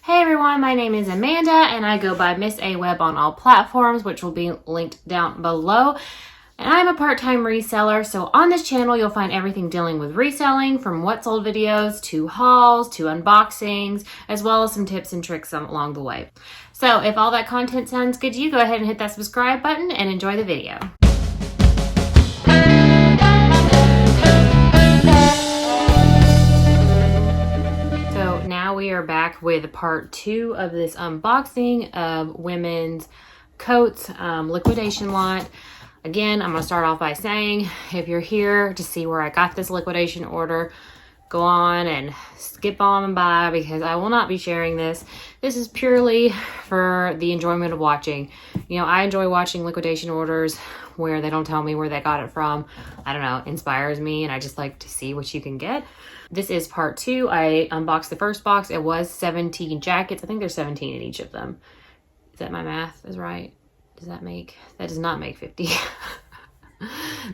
Hey everyone, my name is Amanda and I go by MSAWEBB on all platforms, which will be linked down below. And I'm a part-time reseller, so on this channel you'll find everything dealing with reselling, from what sold videos to hauls to unboxings, as well as some tips and tricks along the way. So if all that content sounds good to you, go ahead and hit that subscribe button and enjoy the video. So now we are back with part 2 of this unboxing of women's coats liquidation lot. Again, I'm going to start off by saying, if you're here to see where I got this liquidation order, go on and skip on by, because I will not be sharing this. This is purely for the enjoyment of watching. You know, I enjoy watching liquidation orders where they don't tell me where they got it from. I don't know, it inspires me, and I just like to see what you can get. This is part 2. I unboxed the first box. It was 17 jackets. I think there's 17 in each of them. Is that my math is right? That does not make 50.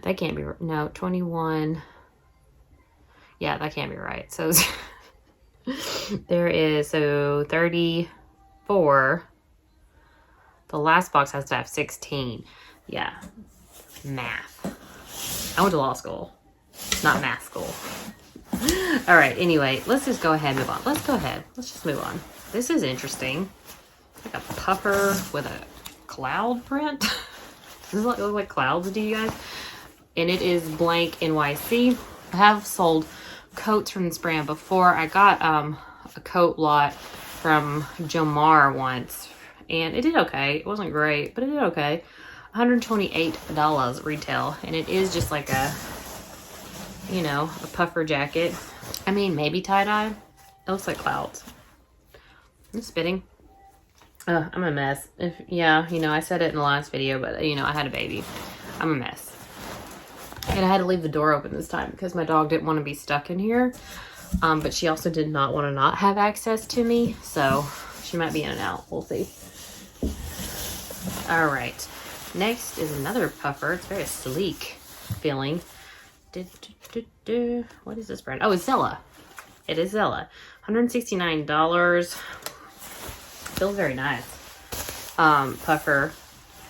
That can't be, no, 21. Yeah, that can't be right. So there is, so 34. The last box has to have 16. Yeah, math. I went to law school, not math school. All right, anyway, let's just go ahead and move on. Let's just move on. This is interesting. Like a puffer with a cloud print. Does it look like clouds to you guys? And it is blank NYC. I have sold coats from this brand before. I got a coat lot from Jomar once, and it did okay. It wasn't great, but it did okay. $128 retail, and it is just like a, you know, a puffer jacket. I mean, maybe tie-dye. It looks like clouds. I'm spitting. I'm a mess. Yeah, you know, I said it in the last video, but you know, I had a baby. I'm a mess. And I had to leave the door open this time because my dog didn't want to be stuck in here. But she also did not want to not have access to me. So she might be in and out. We'll see. All right. Next is another puffer. It's very sleek feeling. What is this brand? Oh, it's Zella. It is Zella. $169. Feels very nice. Puffer,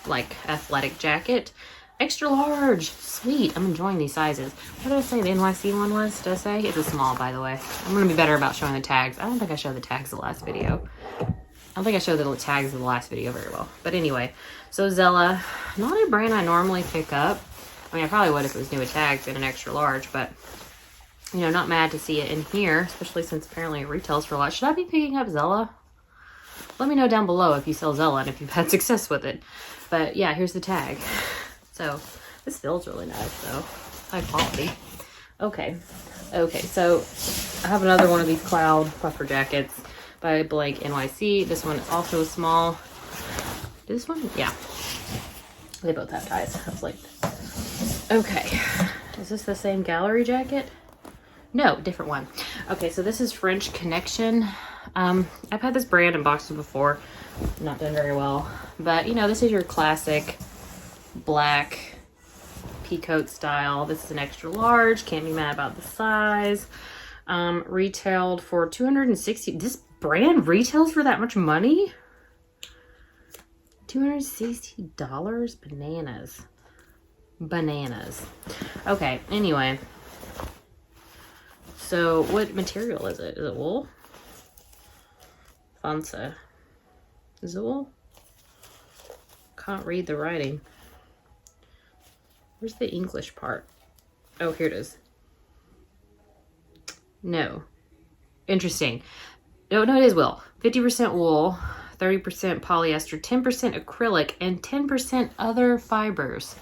like athletic jacket. Extra large. Sweet. I'm enjoying these sizes. What did I say the NYC one was? Did I say? It's a small, by the way. I'm going to be better about showing the tags. I don't think I showed the tags the last video. I don't think I showed the tags in the last video very well. But anyway, so Zella, not a brand I normally pick up. I mean, I probably would if it was new with tags and an extra large, but, you know, not mad to see it in here, especially since apparently it retails for a lot. Should I be picking up Zella? Let me know down below if you sell Zella and if you've had success with it. But yeah, here's the tag. So this feels really nice though. High quality. Okay, so I have another one of these cloud puffer jackets by blank NYC. This one is also small. This one? Yeah. They both have ties. I was like, okay. Is this the same gallery jacket? No, different one. Okay, so this is French Connection. I've had this brand in boxes before. Not done very well. But, you know, this is your classic black peacoat style. This is an extra large. Can't be mad about the size. Retailed for $260. This brand retails for that much money? $260? Bananas. Bananas. Okay, anyway. So, what material is it? Is it wool? Fansa. Is it wool? Can't read the writing. Where's the English part? Oh, here it is. No. Interesting. No, it is wool. 50% wool, 30% polyester, 10% acrylic, and 10% other fibers.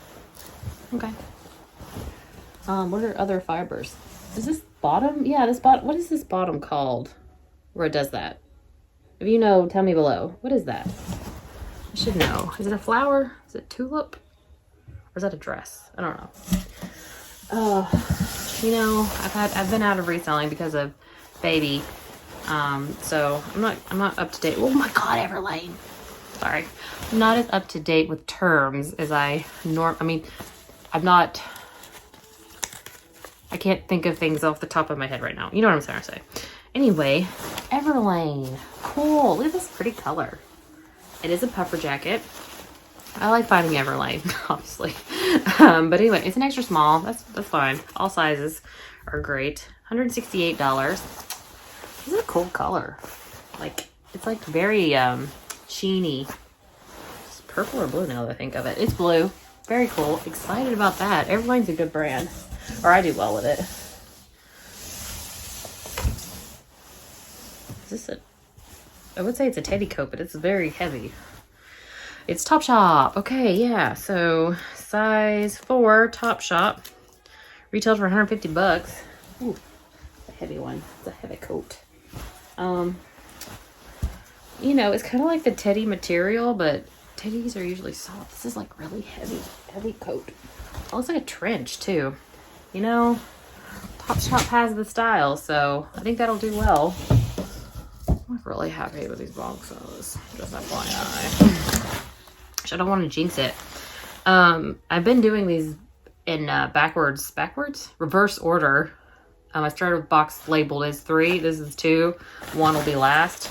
Okay. What are other fibers? Is this bottom? Yeah, this bottom. What is this bottom called? Where it does that? If you know, tell me below. What is that? I should know. Is it a flower? Is it tulip? Or is that a dress? I don't know. You know, I've been out of reselling because of baby. So I'm not up to date. Oh my God, Everlane. Sorry. I'm not as up to date with terms as I mean, I can't think of things off the top of my head right now. You know what I'm trying to say. Anyway, Everlane. cool. Look at this pretty color. It is a puffer jacket. I like finding Everlane, obviously. But anyway, it's an extra small. That's fine. All sizes are great. $168. This is a cool color. Like, it's like very sheeny. It's purple or blue now that I think of it. It's blue. Very cool. Excited about that. Everlane's a good brand. Or I do well with it. Is this a... I would say it's a teddy coat, but it's very heavy. It's Topshop. Okay, yeah. So, size 4 Topshop. Retailed for $150. Ooh, a heavy one. It's a heavy coat. You know, it's kind of like the teddy material, but teddies are usually soft. This is like really heavy coat. It looks like a trench too. You know, Topshop has the style, so I think that'll do well. I'm really happy with these boxes. Just FYI. I don't want to jinx it. I've been doing these in reverse order. I started with box labeled as 3. This is 2. 1 will be last.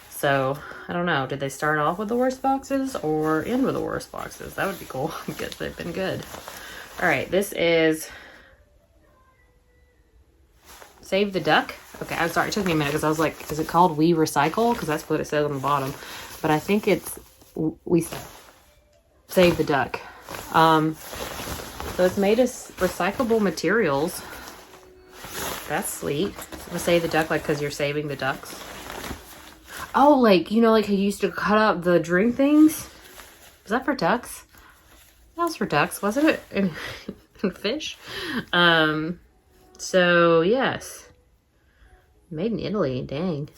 So, I don't know. Did they start off with the worst boxes or end with the worst boxes? That would be cool because they've been good. All right, this is Save the Duck. Okay, I'm sorry. It took me a minute because I was like, is it called We Recycle? Because that's what it says on the bottom. But I think it's We Save the Duck. So it's made of recyclable materials. That's sweet. We save the duck, like, because you're saving the ducks. Oh, like, you know, like, you used to cut up the drink things? Was that for ducks? That was for ducks, wasn't it? And fish? So, yes. Made in Italy, dang.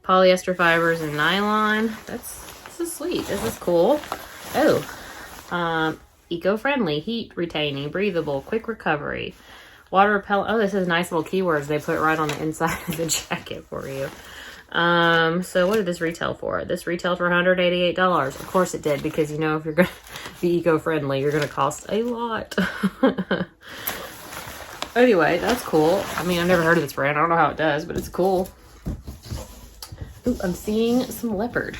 Polyester fibers and nylon. This is sweet. This is cool. Oh, eco-friendly, heat retaining, breathable, quick recovery, water repellent. Oh, this is nice little keywords they put right on the inside of the jacket for you. So what did this retail for? This retailed for $188. Of course it did, because, you know, if you're going to be eco-friendly, you're going to cost a lot. Anyway, that's cool. I mean, I've never heard of this brand. I don't know how it does, but it's cool. Ooh, I'm seeing some leopard.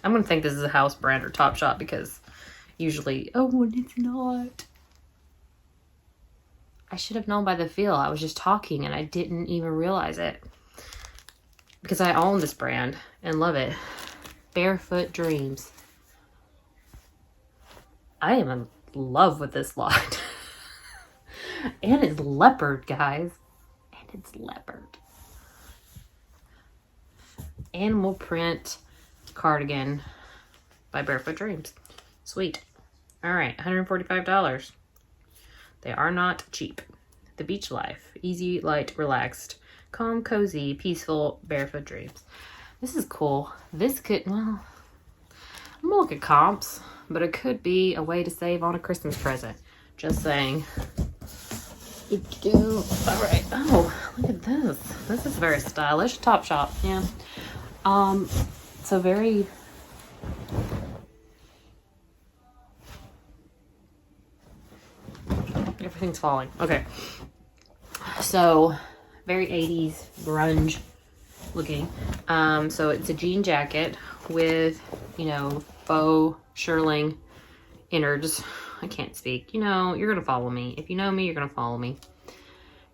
I'm going to think this is a house brand or Topshop, because usually, oh, it's not. I should have known by the feel. I was just talking and I didn't even realize it. Because I own this brand and love it. Barefoot Dreams. I am in love with this lot. And it's leopard, guys. And it's leopard. Animal print cardigan by Barefoot Dreams. Sweet. All right, $145. They are not cheap. The Beach Life. Easy, light, relaxed, calm, cozy, peaceful, Barefoot Dreams. This is cool. This could, well, I'm gonna look at comps, but it could be a way to save on a Christmas present. Just saying. All right. Oh, look at this. This is very stylish. Topshop, yeah. So very... Everything's falling. Okay. So, very 80s grunge looking. So it's a jean jacket with, you know, faux shearling innards. I can't speak. You know, you're going to follow me. If you know me, you're going to follow me.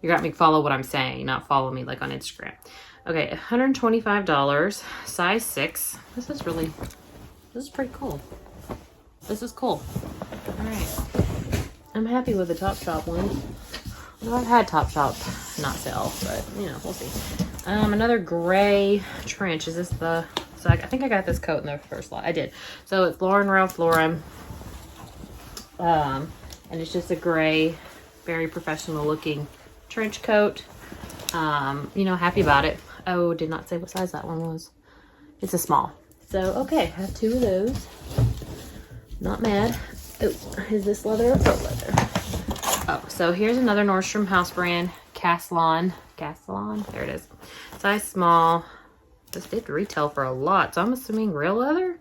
You got me follow what I'm saying, not follow me like on Instagram. Okay, $125, size 6. This is pretty cool. This is cool. All right. I'm happy with the Topshop one. Well, I've had Topshop not sell, but, you know, we'll see. Another gray trench. Is this the... So I think I got this coat in the first lot. I did. So it's Ralph Lauren. And it's just a gray, very professional looking trench coat. You know, happy about it. Oh, did not say what size that one was. It's a small. So, okay, have 2 of those. Not mad. Oh, is this leather? Oh, leather. Oh, so here's another Nordstrom house brand. Caslon. There it is. Size small. This did retail for a lot, so I'm assuming real leather?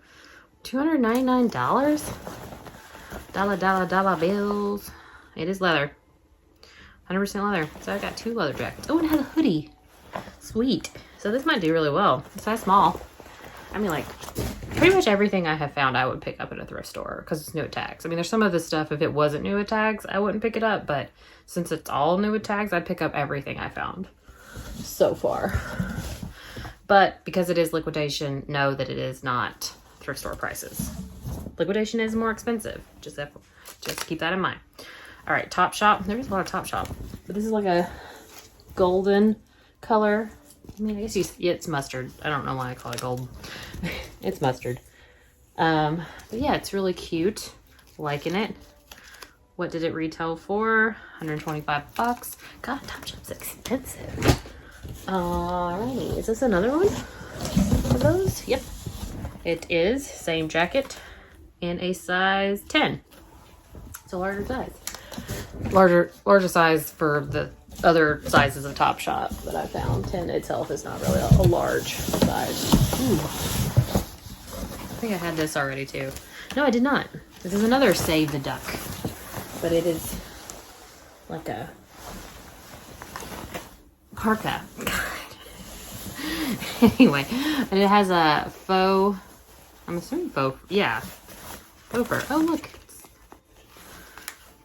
$299? Dollar bills. It is leather. 100% leather. So I got 2 leather jackets. Oh, and it has a hoodie. Sweet. So this might do really well. It's size small. I mean, like, pretty much everything I have found I would pick up at a thrift store because it's new at tags. I mean, there's some of this stuff, if it wasn't new at tags, I wouldn't pick it up. But since it's all new at tags, I'd pick up everything I found so far. But because it is liquidation, know that it is not thrift store prices. Liquidation is more expensive. Just keep that in mind. All right, Topshop. There's a lot of Topshop. But this is like a golden color. I mean, I guess yeah, it's mustard. I don't know why I call it gold. It's mustard. But yeah, it's really cute. Liking it. What did it retail for? 125 bucks. God, Topshop's expensive. Alrighty, is this another one of those? Yep. It is. Same jacket in a size 10. It's a larger size. Larger size for the other sizes of Topshop that I found. 10 itself is not really a large size. Ooh. I think I had this already too. No, I did not. This is another Save the Duck. But it is like a parka. Anyway, and it has a faux, I'm assuming faux, yeah, faux fur. Oh, look.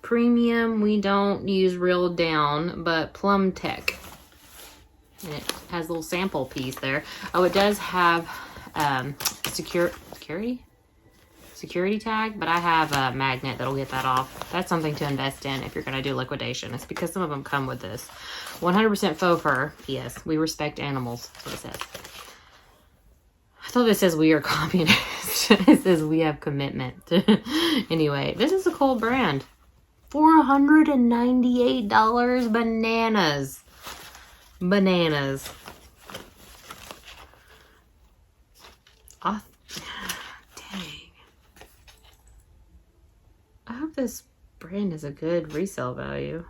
Premium, we don't use real down, but Plum Tech. And it has a little sample piece there. Oh, it does have security tag, but I have a magnet that'll get that off. That's something to invest in if you're going to do liquidation. It's because some of them come with this. 100% faux fur. Yes, we respect animals. That's what it says. I thought this says we are communist. It says we have commitment. Anyway, this is a cool brand. $498. Bananas. Bananas. Oh, dang. I hope this brand is a good resale value.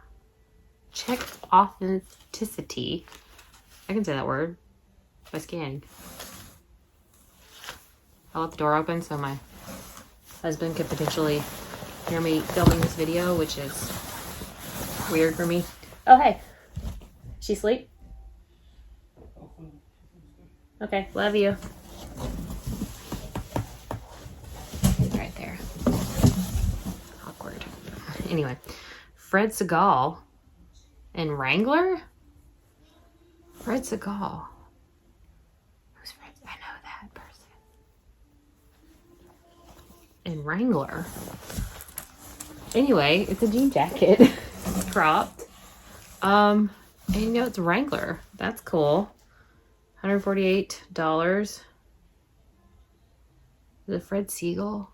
Check authenticity. I can say that word by scanning. I left the door open so my husband could potentially hear me filming this video, which is weird for me. Oh, hey. She asleep? Okay, love you. He's right there. Awkward. Anyway, Fred Segal and Wrangler? Fred Segal. Who's Fred? I know that person. And Wrangler. Anyway, it's a jean jacket. Cropped. And you know, it's Wrangler. That's cool. $148. Is it Fred Segal?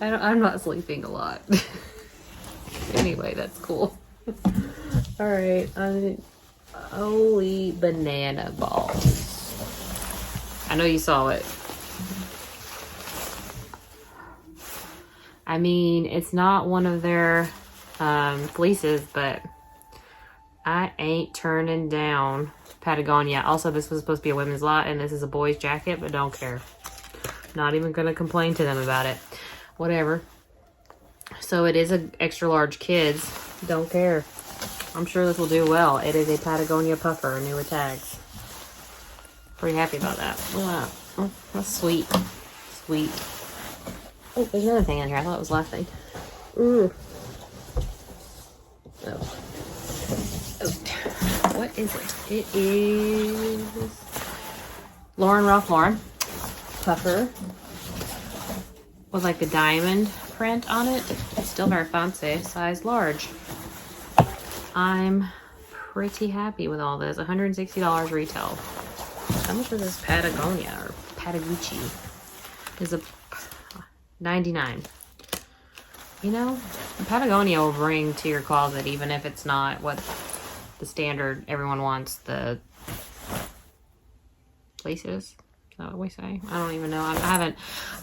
I'm not sleeping a lot. Anyway, that's cool. All right. Holy banana balls. I know you saw it. I mean, it's not one of their fleeces, but I ain't turning down Patagonia. Also, this was supposed to be a women's lot, and this is a boy's jacket, but don't care. Not even going to complain to them about it. Whatever. So it is an extra large kids. Don't care. I'm sure this will do well. It is a Patagonia puffer, new with tags. Pretty happy about that. Wow. Oh, that's sweet. Sweet. Oh, there's another thing in here. I thought it was the last thing. Ooh. Oh. What is it? It is Ralph Lauren puffer with like a diamond print on it. It's still very fancy. Size large. I'm pretty happy with all this. $160 retail. How much was this Patagonia or Patagucci? Is a 99. You know, Patagonia will bring to your closet even if it's not what the standard everyone wants the places. Is that what we say? I don't even know.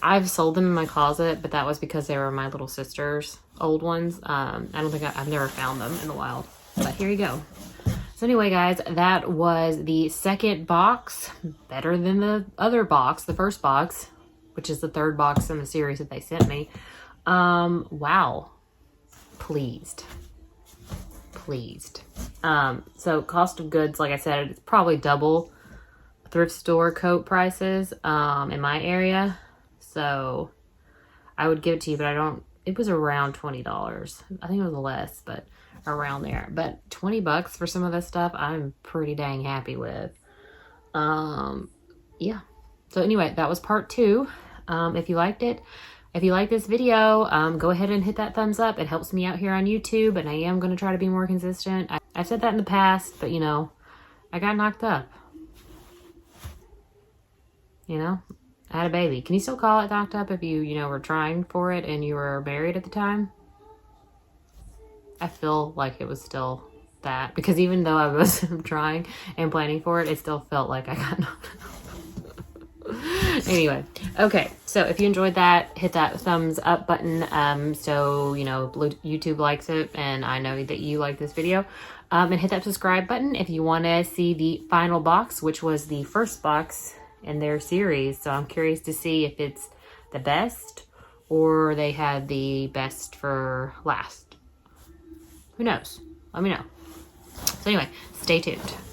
I've sold them in my closet, but that was because they were my little sister's old ones. I've never found them in the wild, but here you go. So anyway, guys, that was the second box. Better than the other box, the first box, which is the third box in the series that they sent me. Wow. Pleased. So cost of goods, like I said, it's probably double thrift store coat prices in my area. So I would give it to you, but it was around $20. I think it was less, but around there. But $20 for some of this stuff, I'm pretty dang happy with. Yeah. So anyway, that was part 2. If you liked it, if you like this video, go ahead and hit that thumbs up. It helps me out here on YouTube, and I am going to try to be more consistent. I've said that in the past, but you know, I got knocked up. You know, I had a baby. Can you still call it knocked up if you were trying for it and you were married at the time? I feel like it was still that, because even though I was trying and planning for it, it still felt like I got knocked up. Anyway, okay, so if you enjoyed that, hit that thumbs up button, so YouTube likes it and I know that you like this video, and hit that subscribe button if you want to see the final box, which was the first box in their series. So I'm curious to see if it's the best or they had the best for last. Who knows? Let me know. So anyway, stay tuned.